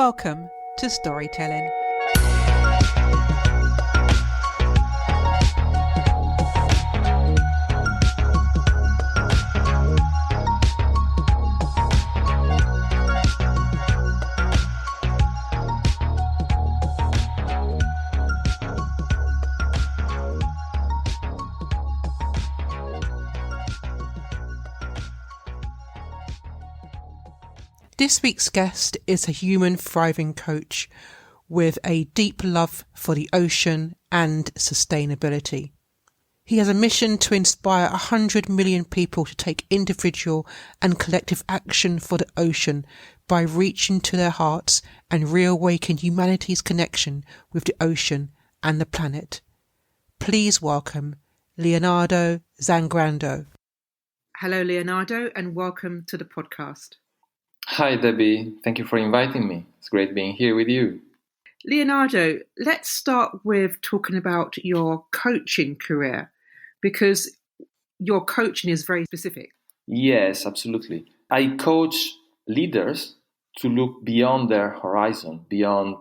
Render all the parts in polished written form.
Welcome to Storytelling. This week's guest is a human thriving coach with a deep love for the ocean and sustainability. He has a mission to inspire 100 million people to take individual and collective action for the ocean by reaching to their hearts and reawaken humanity's connection with the ocean and the planet. Please welcome Leonardo Zangrando. Hello, Leonardo, and welcome to the podcast. Hi, Debbie. Thank you for inviting me. It's great being here with you. Leonardo, let's start with talking about your coaching career, because your coaching is very specific. Yes, absolutely. I coach leaders to look beyond their horizon, beyond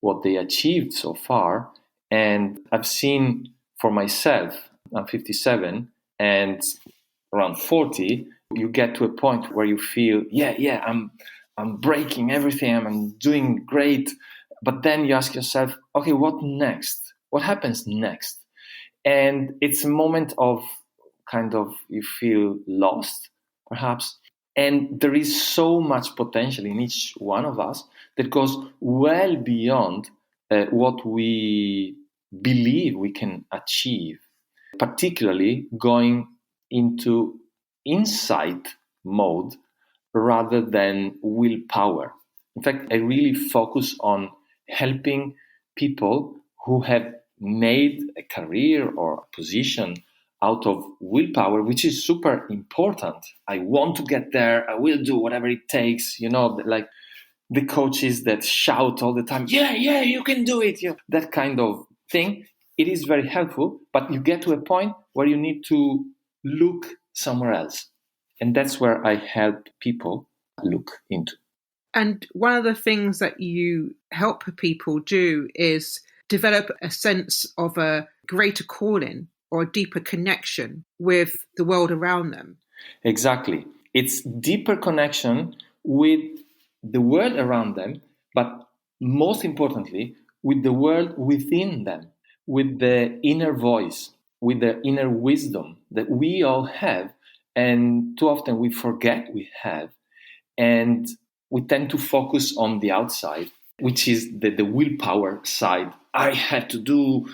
what they achieved so far. And I've seen for myself, I'm 57 and around 40, you get to a point where you feel, I'm breaking everything, I'm doing great. But then you ask yourself, okay, what next? What happens next? And it's a moment of you feel lost, perhaps. And there is so much potential in each one of us that goes well beyond what we believe we can achieve, particularly going into insight mode rather than willpower. In fact, I really focus on helping people who have made a career or a position out of willpower, which is super important. I want to get there. I will do whatever it takes. Like the coaches that shout all the time, yeah, you can do it. That kind of thing. It is very helpful, but you get to a point where you need to look somewhere else. And that's where I help people look into. And one of the things that you help people do is develop a sense of a greater calling or a deeper connection with the world around them. Exactly. It's deeper connection with the world around them, but most importantly, with the world within them, with the inner voice, with the inner wisdom that we all have, and too often we forget we have, and we tend to focus on the outside, which is the willpower side. I have to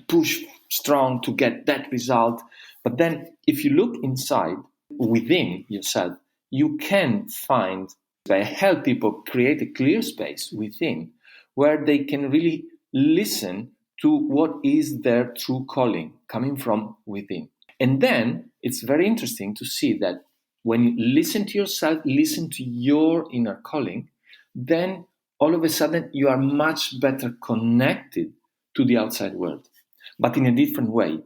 push strong to get that result. But then if you look inside, within yourself, you can find, I help people create a clear space within where they can really listen to what is their true calling coming from within. And then it's very interesting to see that when you listen to yourself, listen to your inner calling, then all of a sudden you are much better connected to the outside world, but in a different way.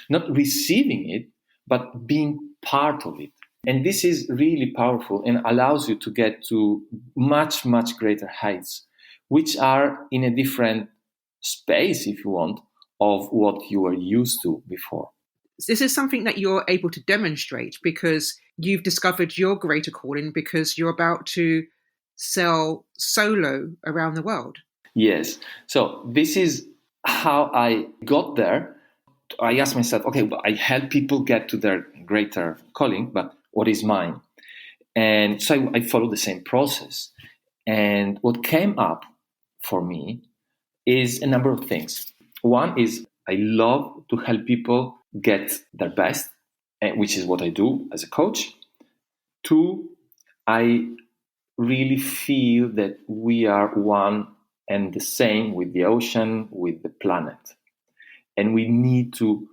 Not receiving it, but being part of it. And this is really powerful and allows you to get to much, much greater heights, which are in a different space, if you want, of what you were used to before. This is something that you're able to demonstrate because you've discovered your greater calling because you're about to sell solo around the world. Yes. So this is how I got there. I asked myself, okay, I help people get to their greater calling, but what is mine? And so I followed the same process. And what came up for me is a number of things. One is I love to help people get their best, which is what I do as a coach. Two, I really feel that we are one and the same with the ocean, with the planet. And we need to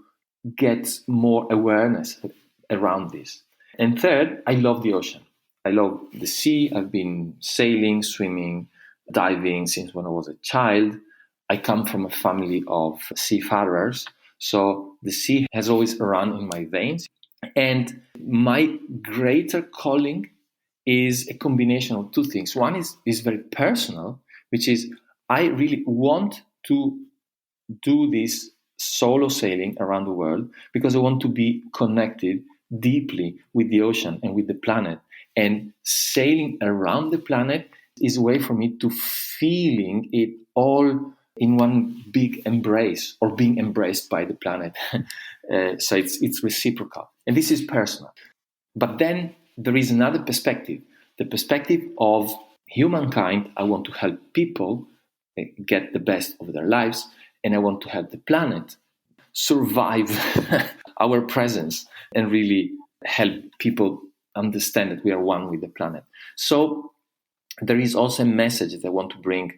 get more awareness around this. And third, I love the ocean. I love the sea. I've been sailing, swimming, diving since when I was a child. I come from a family of seafarers, so the sea has always run in my veins. And my greater calling is a combination of two things. One is very personal, which is I really want to do this solo sailing around the world because I want to be connected deeply with the ocean and with the planet. And sailing around the planet is a way for me to feeling it all in one big embrace, or being embraced by the planet. So it's reciprocal. And this is personal. But then there is another perspective, the perspective of humankind. I want to help people get the best of their lives, and I want to help the planet survive our presence and really help people understand that we are one with the planet. So there is also a message that I want to bring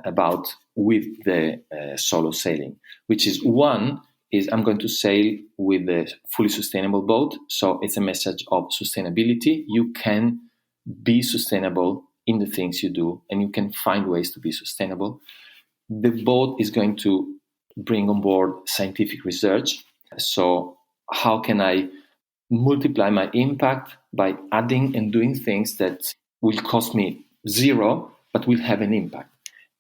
about with the solo sailing, which is one is I'm going to sail with a fully sustainable boat. So it's a message of sustainability. You can be sustainable in the things you do, and you can find ways to be sustainable. The boat is going to bring on board scientific research. So how can I multiply my impact by adding and doing things that will cost me zero, but will have an impact?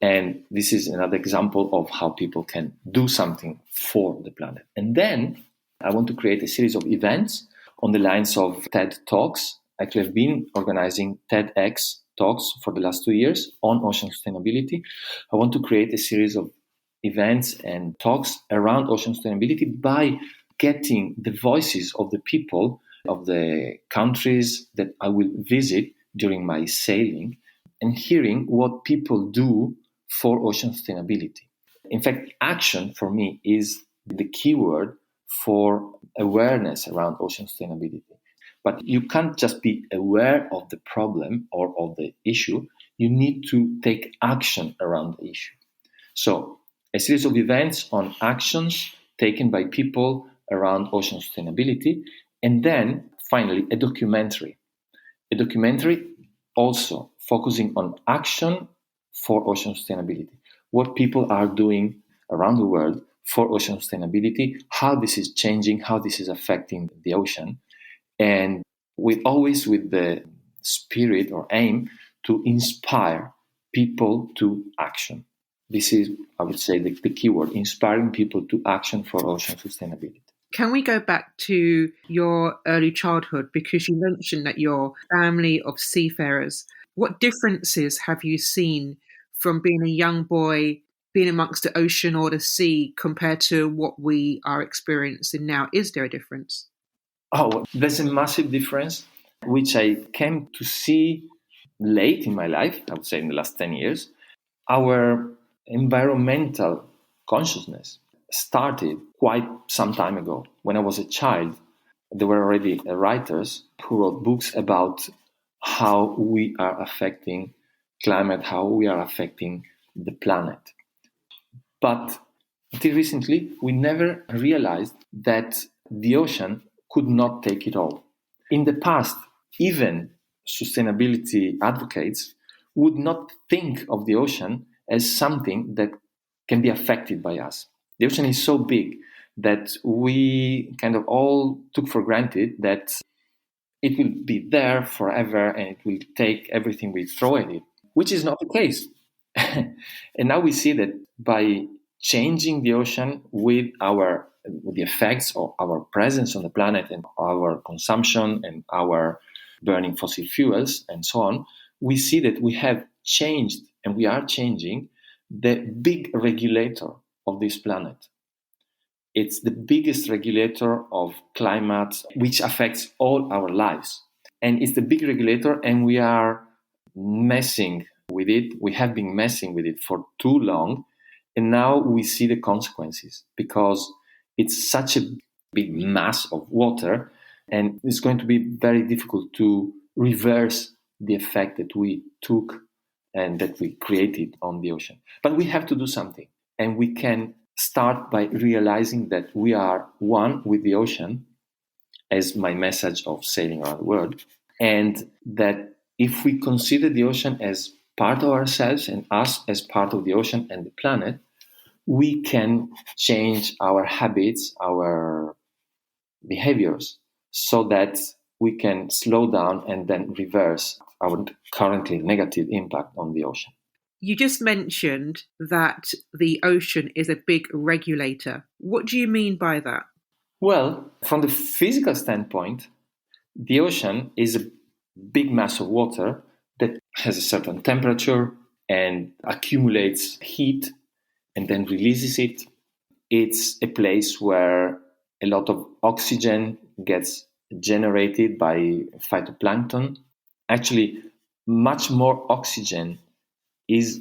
And this is another example of how people can do something for the planet. And then I want to create a series of events on the lines of TED Talks. Actually, I've been organizing TEDx talks for the last 2 years on ocean sustainability. I want to create a series of events and talks around ocean sustainability by getting the voices of the people of the countries that I will visit during my sailing and hearing what people do for ocean sustainability. In fact, action for me is the keyword for awareness around ocean sustainability. But you can't just be aware of the problem or of the issue. You need to take action around the issue. So a series of events on actions taken by people around ocean sustainability, and then finally a documentary. A documentary also focusing on action for ocean sustainability. What people are doing around the world for ocean sustainability, how this is changing, how this is affecting the ocean, and always with the spirit or aim to inspire people to action. This is, I would say, the key word, inspiring people to action for ocean sustainability. Can we go back to your early childhood? Because you mentioned that you're a family of seafarers. What differences have you seen from being a young boy, being amongst the ocean or the sea, compared to what we are experiencing now? Is there a difference? Oh, there's a massive difference, which I came to see late in my life, I would say in the last 10 years. Our environmental consciousness started quite some time ago. When I was a child, there were already writers who wrote books about how we are affecting climate, how we are affecting the planet. But until recently, we never realized that the ocean could not take it all. In the past, even sustainability advocates would not think of the ocean as something that can be affected by us. The ocean is so big that we kind of all took for granted that it will be there forever and it will take everything we throw at it, which is not the case. And now we see that by changing the ocean with the effects of our presence on the planet and our consumption and our burning fossil fuels and so on, we see that we have changed and we are changing the big regulator of this planet. It's the biggest regulator of climate, which affects all our lives. And it's the big regulator, and we are messing with it. We have been messing with it for too long. And now we see the consequences because it's such a big mass of water, and it's going to be very difficult to reverse the effect that we took and that we created on the ocean. But we have to do something, and we can start by realizing that we are one with the ocean, as my message of sailing around the world, and that if we consider the ocean as part of ourselves and us as part of the ocean and the planet, we can change our habits, our behaviors, so that we can slow down and then reverse our currently negative impact on the ocean. You just mentioned that the ocean is a big regulator. What do you mean by that? Well, from the physical standpoint, the ocean is a big mass of water that has a certain temperature and accumulates heat and then releases it. It's a place where a lot of oxygen gets generated by phytoplankton. Actually, much more oxygen is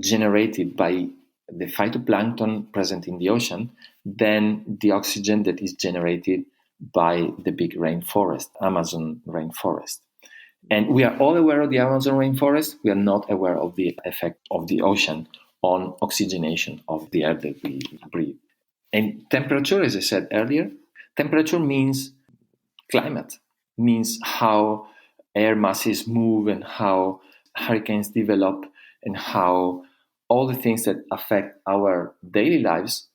generated by the phytoplankton present in the ocean than the oxygen that is generated by the big rainforest, Amazon rainforest. And we are all aware of the Amazon rainforest. We are not aware of the effect of the ocean on oxygenation of the air that we breathe. And temperature, as I said earlier, temperature means climate, means how air masses move and how hurricanes develop and how all the things that affect our daily lives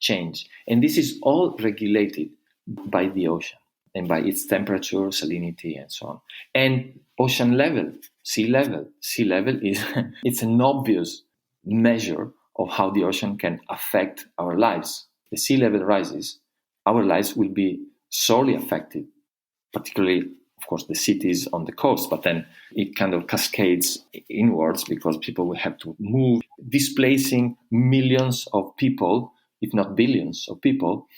change. And this is all regulated by the ocean and by its temperature, salinity, and so on. And ocean level, sea level. Sea level is it's an obvious measure of how the ocean can affect our lives. The sea level rises, our lives will be sorely affected, particularly, of course, the cities on the coast, but then it kind of cascades inwards because people will have to move, displacing millions of people, if not billions of people,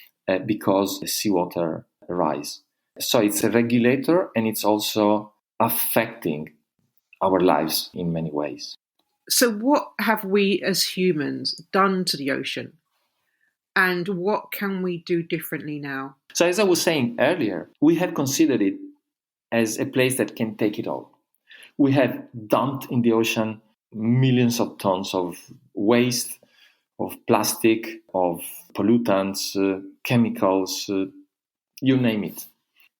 because the seawater rise. So it's a regulator and it's also affecting our lives in many ways. So, what have we as humans done to the ocean? And what can we do differently now? So, as I was saying earlier, we have considered it as a place that can take it all. We have dumped in the ocean millions of tons of waste, of plastic, of pollutants, chemicals, you name it.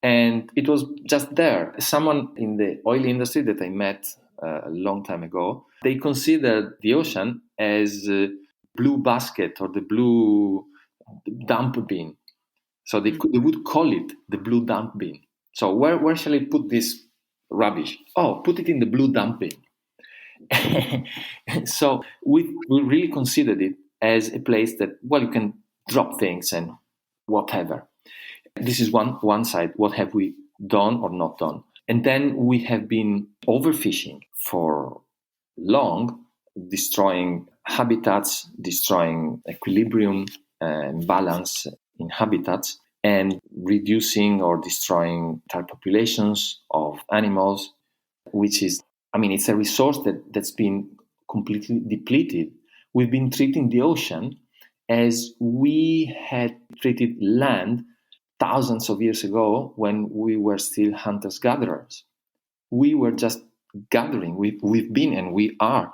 And it was just there. Someone in the oil industry that I met a long time ago, they considered the ocean as a blue basket or the blue dump bin. So they would call it the blue dump bin. So where shall I put this rubbish? Oh, put it in the blue dump bin. So we really considered it as a place that, well, you can drop things and whatever. This is one side. What have we done or not done? And then we have been overfishing for long, destroying habitats, destroying equilibrium and balance in habitats, and reducing or destroying entire populations of animals, which is, it's a resource that's been completely depleted. We've been treating the ocean as we had treated land thousands of years ago when we were still hunters-gatherers. We were just gathering. We've been and we are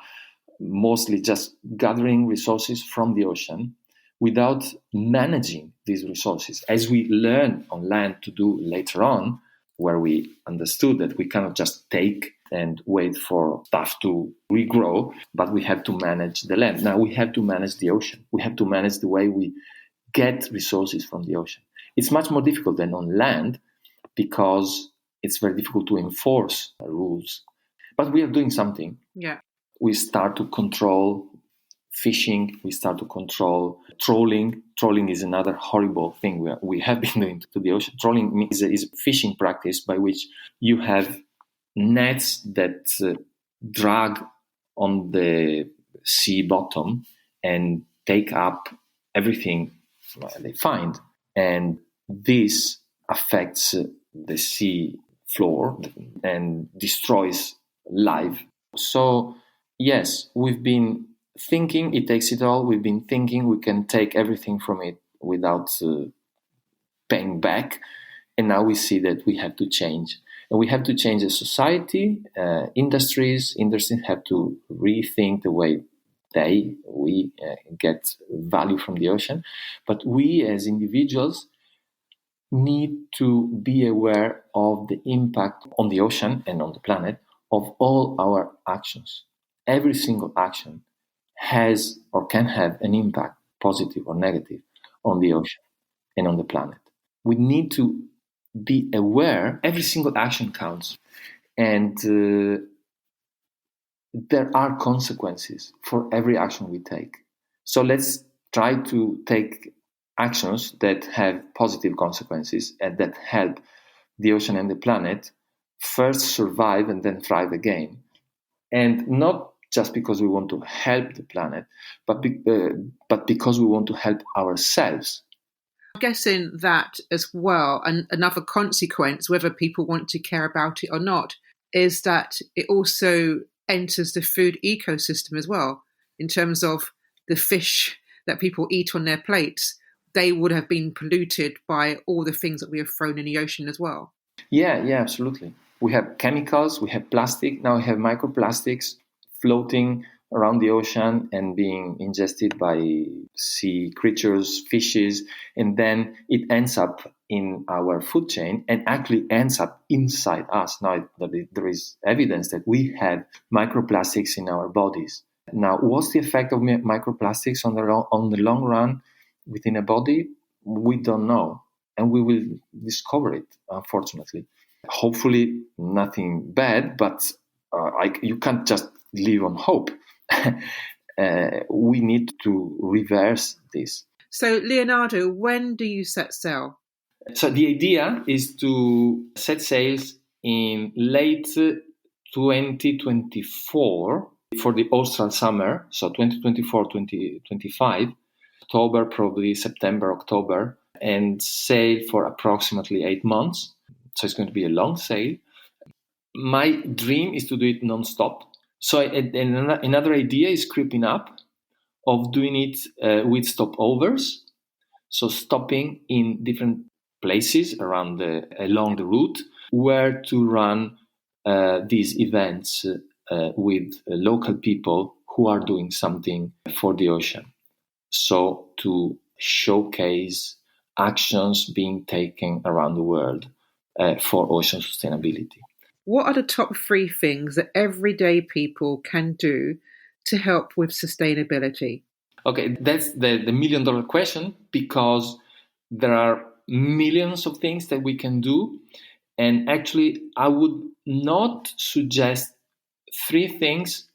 mostly just gathering resources from the ocean without managing these resources. As we learn on land to do later on, where we understood that we cannot just take and wait for stuff to regrow, but we have to manage the land. Now we have to manage the ocean. We have to manage the way we get resources from the ocean. It's much more difficult than on land because it's very difficult to enforce rules. But we are doing something. Yeah. We start to control fishing. We start to control trolling. Trolling is another horrible thing we have been doing to the ocean. Trolling is a fishing practice by which you have nets that drag on the sea bottom and take up everything they find. And this affects the sea floor and destroys life. So, yes, we've been thinking it takes it all. We've been thinking we can take everything from it without paying back. And now we see that we have to change. And we have to change as society. Industries have to rethink the way we get value from the ocean. But we as individuals need to be aware of the impact on the ocean and on the planet of all our actions. Every single action has or can have an impact, positive or negative, on the ocean and on the planet. We need to be aware every single action counts. And there are consequences for every action we take. So let's try to take actions that have positive consequences and that help the ocean and the planet first survive and then thrive again. And not just because we want to help the planet, but because we want to help ourselves. I'm guessing that as well, and another consequence, whether people want to care about it or not, is that it also enters the food ecosystem as well, in terms of the fish that people eat on their plates. They would have been polluted by all the things that we have thrown in the ocean as well. Yeah, absolutely. We have chemicals, we have plastic, now we have microplastics floating around the ocean and being ingested by sea creatures, fishes, and then it ends up in our food chain and actually ends up inside us. Now, there is evidence that we have microplastics in our bodies. Now, what's the effect of microplastics on the long run within a body? We don't know, and we will discover it, unfortunately. Hopefully, nothing bad, but you can't just live on hope. We need to reverse this. So, Leonardo, when do you set sail? So the idea is to set sails in late 2024 for the austral summer, so 2024-2025, October, probably September, October, and sail for approximately 8 months. So it's going to be a long sail. My dream is to do it non-stop. So another idea is creeping up of doing it with stopovers. So stopping in different places along the route where to run these events with local people who are doing something for the ocean. So to showcase actions being taken around the world for ocean sustainability. What are the top 3 things that everyday people can do to help with sustainability? Okay, that's the $1 million question, because there are millions of things that we can do. And actually, I would not suggest 3 things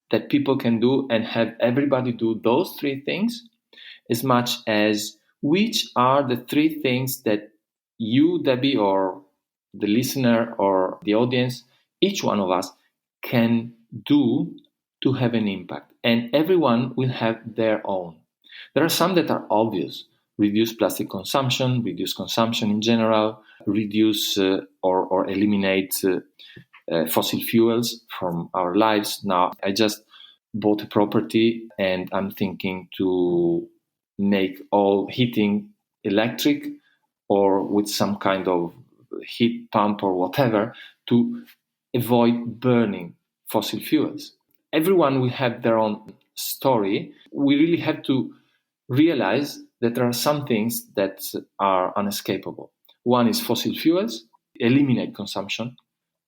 that people can do and have everybody do those 3 things, as much as which are the 3 things that you, Debbie, or the listener or the audience, each one of us can do to have an impact. And everyone will have their own. There are some that are obvious. Reduce plastic consumption, reduce consumption in general, reduce or eliminate fossil fuels from our lives. Now, I just bought a property and I'm thinking to make all heating electric or with some kind of heat pump or whatever to avoid burning fossil fuels. Everyone will have their own story. We really have to realize that there are some things that are unescapable. One is fossil fuels, eliminate consumption.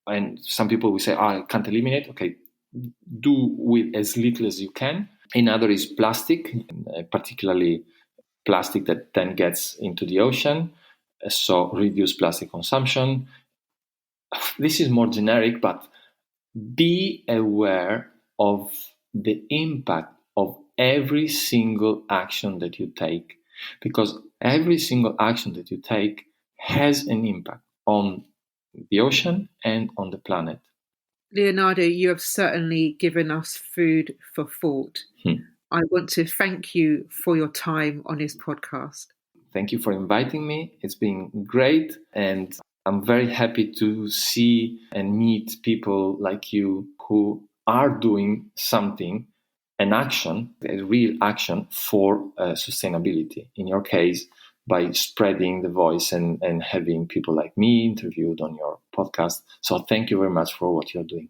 And some people will say, I can't eliminate. Okay, do with as little as you can. Another is plastic, particularly plastic that then gets into the ocean. So reduce plastic consumption. This is more generic, but be aware of the impact of every single action that you take, because every single action that you take has an impact on the ocean and on the planet. Leonardo, you have certainly given us food for thought. I want to thank you for your time on this podcast. Thank you for inviting me. It's been great, and I'm very happy to see and meet people like you who are doing something, an action, a real action for sustainability. In your case, by spreading the voice and having people like me interviewed on your podcast. So thank you very much for what you're doing.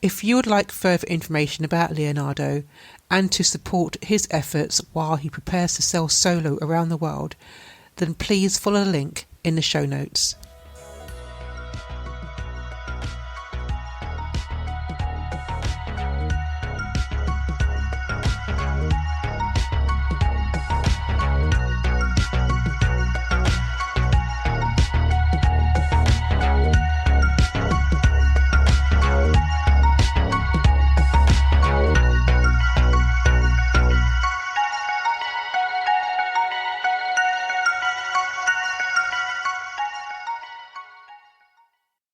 If you would like further information about Leonardo and to support his efforts while he prepares to sail solo around the world, then please follow the link in the show notes.